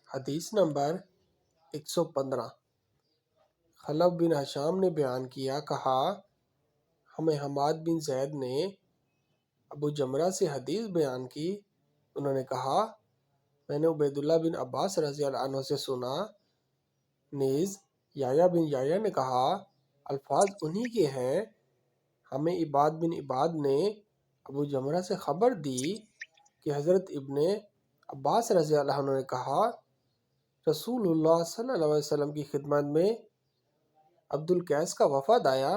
حدیث نمبر 115۔ خلف بن ہشام نے بیان کیا، کہا ہمیں حماد بن زید نے ابو جمرہ سے حدیث بیان کی، انہوں نے کہا میں نے عبید اللہ بن عباس رضی اللہ عنہ سے سنا۔ نیز یحییٰ بن یحییٰ نے کہا الفاظ انہی کے ہیں۔ ہمیں عباد بن عباد نے ابو جمرہ سے خبر دی کہ حضرت ابن عباس رضی اللہ عنہ نے کہا رسول اللہ صلی اللہ علیہ وسلم کی خدمت میں عبد القیس کا وفد آیا۔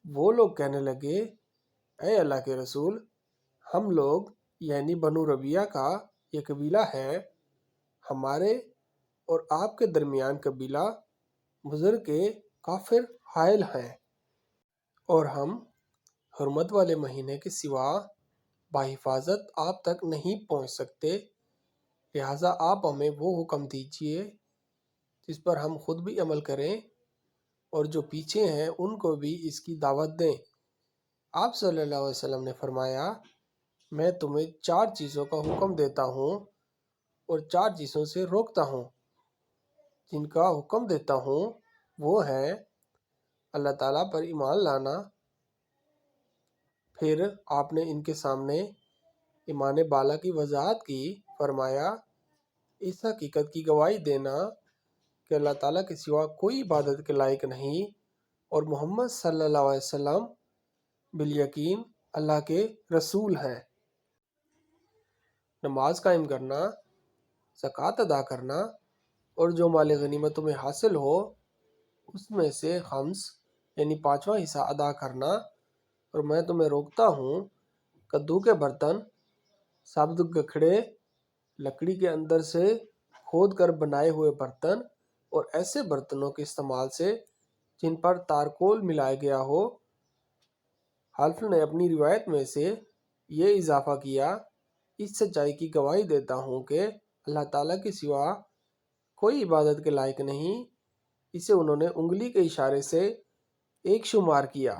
وہ لوگ کہنے لگے اے اللہ کے رسول، ہم لوگ یعنی بنو ربیعہ کا یہ قبیلہ ہے، ہمارے اور آپ کے درمیان قبیلہ مضر کے کافر حائل ہیں، اور ہم حرمت والے مہینے کے سوا بحفاظت آپ تک نہیں پہنچ سکتے، لہٰذا آپ ہمیں وہ حکم دیجیے جس پر ہم خود بھی عمل کریں اور جو پیچھے ہیں ان کو بھی اس کی دعوت دیں۔ آپ صلی اللہ علیہ وسلم نے فرمایا میں تمہیں 4 چیزوں کا حکم دیتا ہوں اور 4 چیزوں سے روکتا ہوں۔ جن کا حکم دیتا ہوں وہ ہے اللہ تعالیٰ پر ایمان لانا، پھر آپ نے ان کے سامنے ایمان بالا کی وضاحت کی، فرمایا اس حقیقت کی گواہی دینا کہ اللہ تعالیٰ کے سوا کوئی عبادت کے لائق نہیں اور محمد صلی اللہ علیہ وسلم بالیقین اللہ کے رسول ہیں۔ نماز قائم کرنا، زکوٰۃ ادا کرنا اور جو مال غنیمت تمہیں حاصل ہو اس میں سے خمس یعنی 5واں حصہ ادا کرنا، اور میں تمہیں روکتا ہوں کدو کے برتن، ثابت گکھڑے، لکڑی کے اندر سے کھود کر بنائے ہوئے برتن اور ایسے برتنوں کے استعمال سے جن پر تارکول ملایا گیا ہو۔ حلف نے اپنی روایت میں سے یہ اضافہ کیا اس سچائی کی گواہی دیتا ہوں کہ اللہ تعالیٰ کے سوا کوئی عبادت کے لائق نہیں۔ اسے انہوں نے انگلی کے اشارے سے ایک شمار کیا۔